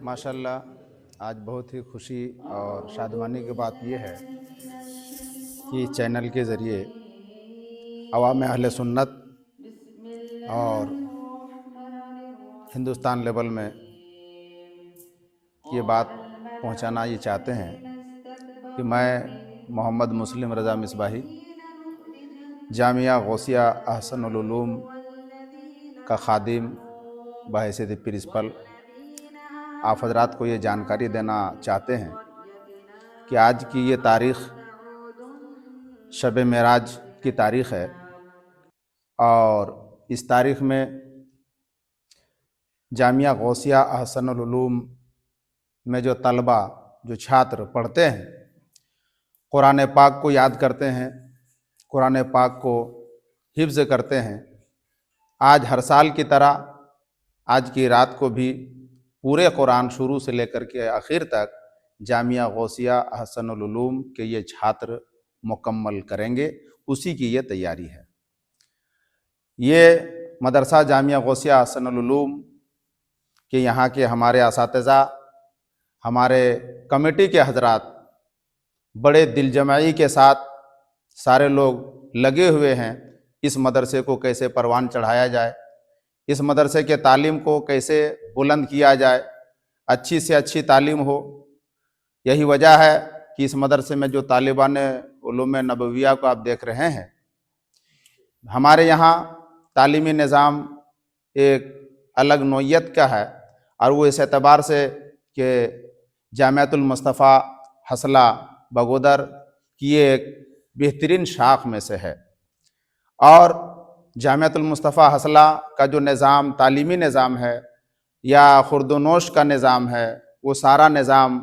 माशाल्लाह आज बहुत ही खुशी और शादमानी की बात यह है कि चैनल के ज़रिए अवाम अहले सुन्नत और हिंदुस्तान लेवल में ये बात पहुंचाना ये चाहते हैं कि मैं मोहम्मद मुस्लिम रज़ा मिसबाही जामिया गौसिया अहसनुल उलूम का खादिम बहैसियत प्रिंसिपल आप हज़रात को ये जानकारी देना चाहते हैं कि आज की ये तारीख़ शब मेराज की तारीख़ है और इस तारीख़ में जामिया गौसिया अहसनुल उलूम में जो तलबा जो छात्र पढ़ते हैं, कुरान पाक को याद करते हैं, कुरान पाक को हिफ्ज़ करते हैं, आज हर साल की तरह आज की रात को भी पूरे कुरान शुरू से लेकर के आखिर तक जामिया गौसिया अहसनुल उलूम के ये छात्र मुकम्मल करेंगे, उसी की ये तैयारी है। ये मदरसा जामिया गौसिया अहसनुल उलूम के यहाँ के हमारे असातिज़ा, हमारे कमेटी के हजरात बड़े दिलजमाई के साथ सारे लोग लगे हुए हैं। इस मदरसे को कैसे परवान चढ़ाया जाए, इस मदरसे के तालीम को कैसे बुलंद किया जाए, अच्छी से अच्छी तालीम हो। यही वजह है कि इस मदरसे में जो तालिबान उलूम नबविया को आप देख रहे हैं, हमारे यहाँ तालीमी निज़ाम एक अलग नौइयत का है और वो इस एतबार से कि जामियातुल मुस्तफ़ा हसला बगोदर की एक बेहतरीन शाख में से है और जामियातुल मुस्तफ़ा हसला का जो निज़ाम तालीमी निज़ाम है या खुर्दनोश का निज़ाम है, वो सारा निज़ाम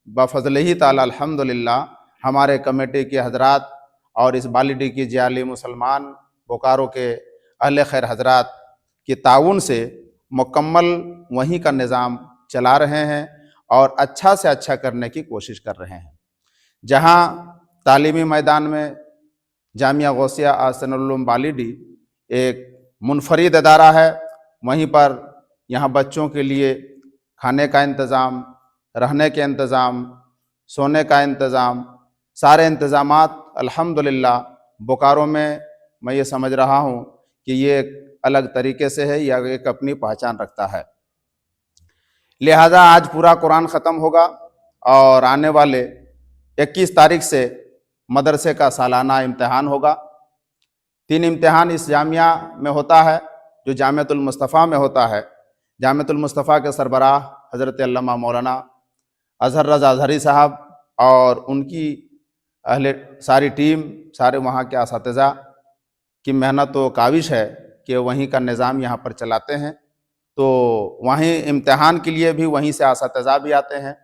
बफ़ज़ल ही ताला अल्हम्दुलिल्लाह हमारे कमेटी के हजरात और इस बालिडी की जाली मुसलमान बोकारो के अहले खैर हजरात के ताउन से मुकम्मल वहीं का निज़ाम चला रहे हैं और अच्छा से अच्छा करने की कोशिश कर रहे हैं। जहाँ तालीमी मैदान में जामिया गौसिया अहसनुल उलूम बालिडी एक मुनफरिद अदारा है, वहीं पर यहाँ बच्चों के लिए खाने का इंतज़ाम, रहने के इंतज़ाम, सोने का इंतज़ाम, सारे इंतज़ामात अल्हम्दुलिल्लाह बोकारो में मैं ये समझ रहा हूँ कि ये एक अलग तरीके से है, या एक अपनी पहचान रखता है। लिहाजा आज पूरा कुरान ख़त्म होगा और आने वाले 21 तारीख से मदरसे का सालाना इम्तिहान होगा। 3 इम्तिहान इस जामिया में होता है जो जामियातुल मुस्तफ़ा में होता है। जामियातुल मुस्तफ़ा के सरबराह हज़रत अल्लामा मौलाना अज़हर रज़ा अज़हरी साहब और उनकी अहले सारी टीम, सारे वहाँ के असातिज़ा की मेहनत व काविश है कि वहीं का निज़ाम यहाँ पर चलाते हैं। तो वहीं इम्तिहान के लिए भी वहीं से असातिज़ा भी आते हैं।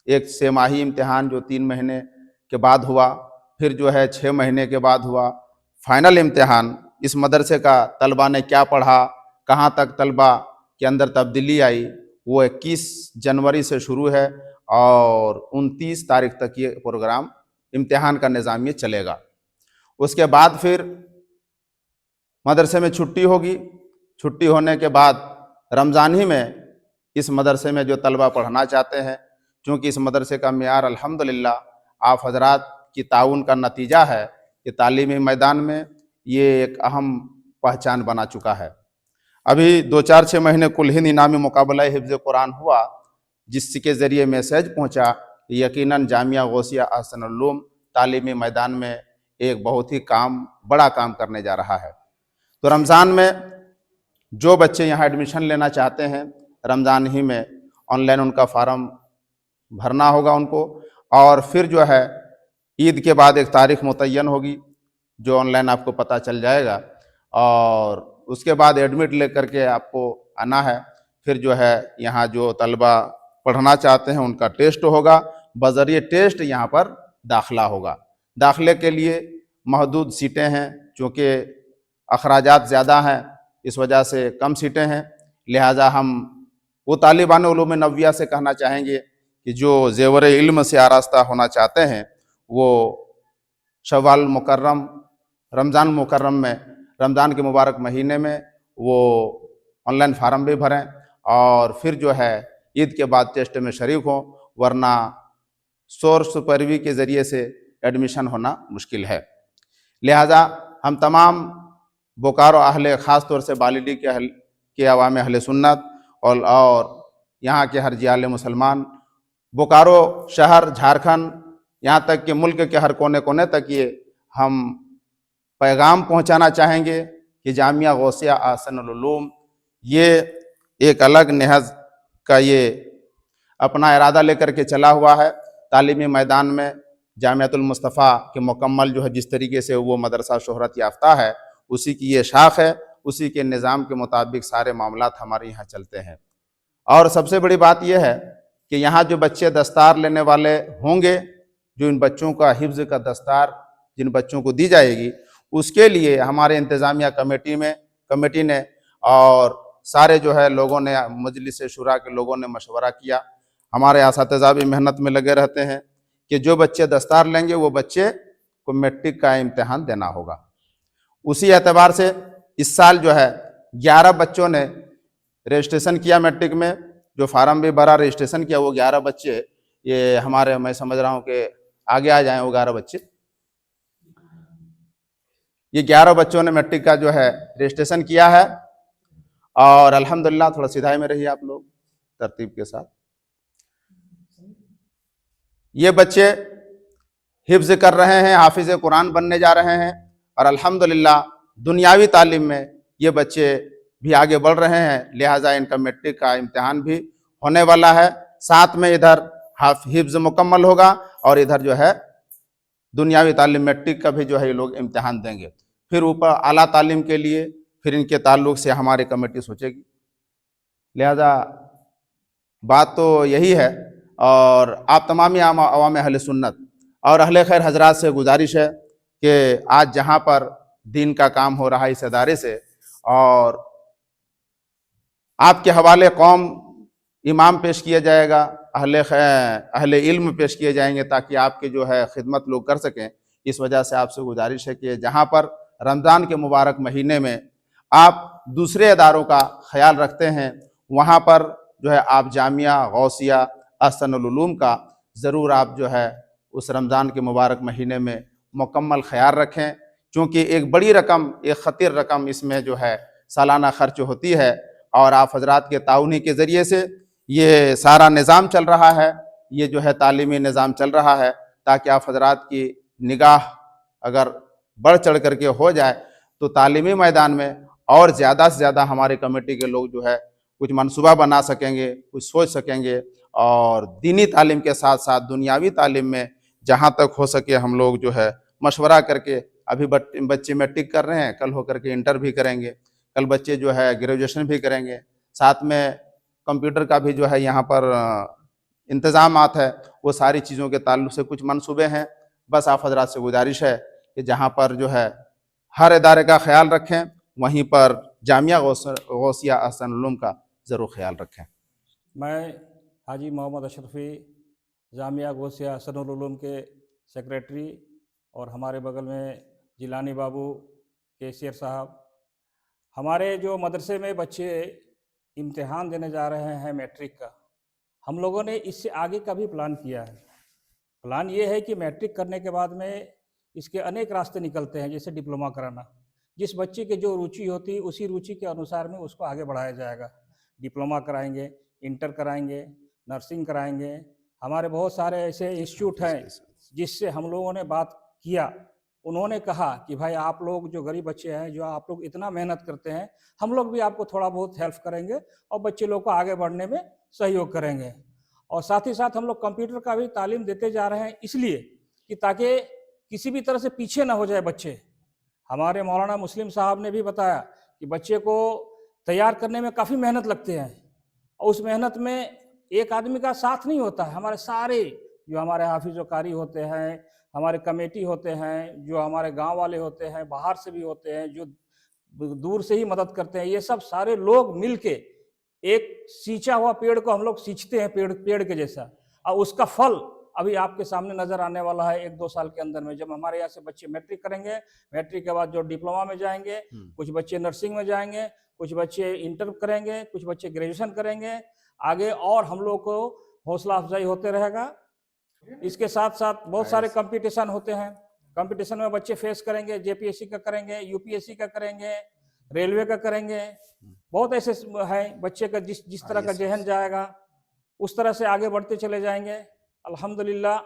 एक छमाही इम्तिहान जो 3 महीने के बाद हुआ, फिर जो है 6 महीने के बाद हुआ फाइनल इम्तिहान। इस मदरसे का तलबा ने क्या पढ़ा, कहाँ तक तलबा के अंदर तब्दीली आई, वो 21 जनवरी से शुरू है और 29 तारीख तक ये प्रोग्राम इम्तिहान का निज़ाम ये चलेगा। उसके बाद फिर मदरसे में छुट्टी होगी। छुट्टी होने के बाद रमज़ान ही में इस मदरसे में जो तलबा पढ़ना चाहते हैं, चूँकि इस मदरसे का मियार अल्हम्दुलिल्लाह आप हजरात की ताउन का नतीजा है कि तालीमी मैदान में ये एक अहम पहचान बना चुका है। अभी 2-4-6 महीने कुल हिंद इनामी मुकाबला हिफ्ज़ कुरान हुआ, जिसके ज़रिए मैसेज पहुँचा कि यकीनन जामिया गौसिया अहसनुल उलूम तालीमी मैदान में एक बहुत ही बड़ा काम करने जा रहा है। तो रमज़ान में जो बच्चे यहाँ एडमिशन लेना चाहते हैं, रमज़ान ही में ऑनलाइन उनका फार्म भरना होगा उनको, और फिर जो है ईद के बाद एक तारीख़ मुतय्यन होगी जो ऑनलाइन आपको पता चल जाएगा और उसके बाद एडमिट लेकर के आपको आना है। फिर जो है यहाँ जो तलबा पढ़ना चाहते हैं उनका टेस्ट होगा, बज़रिए टेस्ट यहाँ पर दाखिला होगा। दाखिले के लिए महदूद सीटें हैं, चूँकि अखराजात ज़्यादा हैं इस वजह से कम सीटें हैं। लिहाजा हम वो तालिबान उलूम नबविया से कहना चाहेंगे कि जो ज़ेवर इल्म से आरास्ता होना चाहते हैं वो शव्वाल मुकर्रम रमज़ान मुकर्रम में, रमज़ान के मुबारक महीने में वो ऑनलाइन फार्म भी भरें और फिर जो है ईद के बाद टेस्ट में शरीक हों, वरना सोर्स पैरवी के ज़रिए से एडमिशन होना मुश्किल है। लिहाजा हम तमाम बोकारो अहले, ख़ास तौर से बालिडी के अवाम अहले सुन्नत और यहाँ के हर जियाले मुसलमान, बोकारो शहर, झारखंड, यहाँ तक कि मुल्क के हर कोने कोने तक ये हम पैगाम पहुँचाना चाहेंगे कि जामिया गौसिया अहसनुल उलूम ये एक अलग नहज का ये अपना इरादा लेकर के चला हुआ है। तालीमी मैदान में जामियातुल मुस्तफ़ा के मुकम्मल जो है जिस तरीके से वो मदरसा शोहरत याफ्ता है, उसी की ये शाख है, उसी के निज़ाम के मुताबिक सारे मामलात हमारे यहाँ चलते हैं। और सबसे बड़ी बात यह है कि यहाँ जो बच्चे दस्तार लेने वाले होंगे, जो इन बच्चों का हिफ्ज़ का दस्तार जिन बच्चों को दी जाएगी, उसके लिए हमारे इंतज़ामिया कमेटी ने और सारे जो है लोगों ने, मजलिस शुरा के लोगों ने मशवरा किया। हमारे असातिज़ा भी मेहनत में लगे रहते हैं कि जो बच्चे दस्तार लेंगे वो बच्चे को मैट्रिक का इम्तिहान देना होगा। उसी एतबार से इस साल जो है 11 बच्चों ने रजिस्ट्रेशन किया मैट्रिक में, जो फार्म भी भरा, रजिस्ट्रेशन किया, वो 11 बच्चे ये हमारे, मैं समझ रहा हूँ कि आगे आ जाएं वो 11 बच्चे। ये 11 बच्चों ने मैट्रिक का जो है रजिस्ट्रेशन किया है और अल्हम्दुलिल्लाह, थोड़ा सीधाई में रहिए आप लोग तरतीब के साथ। ये बच्चे हिफ्ज़ कर रहे हैं, हाफिज़ कुरान बनने जा रहे हैं और अल्हम्दुलिल्लाह दुनियावी तालीम में ये बच्चे भी आगे बढ़ रहे हैं। लिहाजा इनका मैट्रिक का इम्तिहान भी होने वाला है। साथ में इधर हिफ्ज़ मुकम्मल होगा और इधर जो है दुनियावी तालीम मैट्रिक का भी जो है ये लोग इम्तिहान देंगे। फिर ऊपर आला तालीम के लिए फिर इनके ताल्लुक़ से हमारी कमेटी सोचेगी। लिहाजा बात तो यही है। और आप तमामी अवाम अहले सुन्नत और अहले खैर हजरात से गुजारिश है कि आज जहाँ पर दीन का काम हो रहा है इस अदारे से, और आपके हवाले कौम इमाम पेश किया जाएगा, अहले इल्म पेश किए जाएंगे ताकि आपके जो है खिदमत लोग कर सकें। इस वजह से आपसे गुजारिश है कि जहाँ पर रमज़ान के मुबारक महीने में आप दूसरे अदारों का ख्याल रखते हैं, वहाँ पर जो है आप जामिया गौसिया अहसनुल उलूम का ज़रूर आप जो है उस रमज़ान के मुबारक महीने में मुकम्मल ख्याल रखें, क्योंकि एक बड़ी रकम, एक ख़तीर रकम इसमें जो है सालाना खर्च होती है और आप हजरात के ताउनी के ज़रिए से ये सारा निज़ाम चल रहा है, ये जो है तालीमी निज़ाम चल रहा है, ताकि आप हजरात की निगाह अगर बढ़ चढ़ करके हो जाए तो तालीमी मैदान में और ज़्यादा से ज़्यादा हमारे कमेटी के लोग जो है कुछ मनसूबा बना सकेंगे, कुछ सोच सकेंगे और दीनी तालीम के साथ साथ दुनियावी तालीम में जहाँ तक हो सके हम लोग जो है मशवरा करके, अभी बच्चे मैट्रिक कर रहे हैं, कल हो करके इंटर भी करेंगे, कल बच्चे जो है ग्रेजुएशन भी करेंगे, साथ में कंप्यूटर का भी जो है यहाँ पर इंतज़ामात है, वो सारी चीज़ों के ताल्लुक़ से कुछ मंसूबे हैं। बस आप हजरात से गुजारिश है कि जहाँ पर जो है हर इदारे का ख्याल रखें, वहीं पर जामिया गौसिया अहसनुल उलूम का ज़रूर ख्याल रखें। मैं हाजी मोहम्मद अशरफ़ी, जामिया गौसिया अहसनुल उलूम के सेक्रेटरी, और हमारे बगल में जिलानी बाबू, कैशियर साहब। हमारे जो मदरसे में बच्चे इम्तिहान देने जा रहे हैं मैट्रिक का, हम लोगों ने इससे आगे का भी प्लान किया है। प्लान ये है कि मैट्रिक करने के बाद में इसके अनेक रास्ते निकलते हैं, जैसे डिप्लोमा कराना। जिस बच्चे की जो रुचि होती है उसी रुचि के अनुसार में उसको आगे बढ़ाया जाएगा। डिप्लोमा कराएंगे, इंटर कराएंगे, नर्सिंग कराएंगे। हमारे बहुत सारे ऐसे इंस्टीट्यूट हैं जिससे हम लोगों ने बात किया। उन्होंने कहा कि भाई आप लोग जो गरीब बच्चे हैं, जो आप लोग इतना मेहनत करते हैं, हम लोग भी आपको थोड़ा बहुत हेल्प करेंगे और बच्चे लोग को आगे बढ़ने में सहयोग करेंगे। और साथ ही साथ हम लोग कंप्यूटर का भी तालीम देते जा रहे हैं, इसलिए कि ताकि किसी भी तरह से पीछे ना हो जाए बच्चे। हमारे मौलाना मुस्लिम साहब ने भी बताया कि बच्चे को तैयार करने में काफ़ी मेहनत लगते हैं और उस मेहनत में एक आदमी का साथ नहीं होता है। हमारे सारे जो हमारे हाफिज़ व कारी होते हैं, हमारे कमेटी होते हैं, जो हमारे गांव वाले होते हैं, बाहर से भी होते हैं, जो दूर से ही मदद करते हैं, ये सब सारे लोग मिल के एक सींचा हुआ पेड़ को हम लोग सींचते हैं, पेड़ के जैसा, और उसका फल अभी आपके सामने नजर आने वाला है 1-2 साल के अंदर में। जब हमारे यहाँ से बच्चे मैट्रिक करेंगे, मैट्रिक के बाद जो डिप्लोमा में जाएंगे, कुछ बच्चे नर्सिंग में जाएंगे, कुछ बच्चे इंटर करेंगे, कुछ बच्चे ग्रेजुएशन करेंगे, आगे और हम लोग को हौसला अफजाई होते रहेगा। इसके साथ साथ बहुत सारे कंपटीशन होते हैं, कंपटीशन में बच्चे फेस करेंगे, जेपीएससी का करेंगे, यूपीएससी का करेंगे, रेलवे का करेंगे। बहुत ऐसे हैं बच्चे का जिस तरह का जहन जाएगा उस तरह से आगे बढ़ते चले जाएंगे। अल्हम्दुलिल्लाह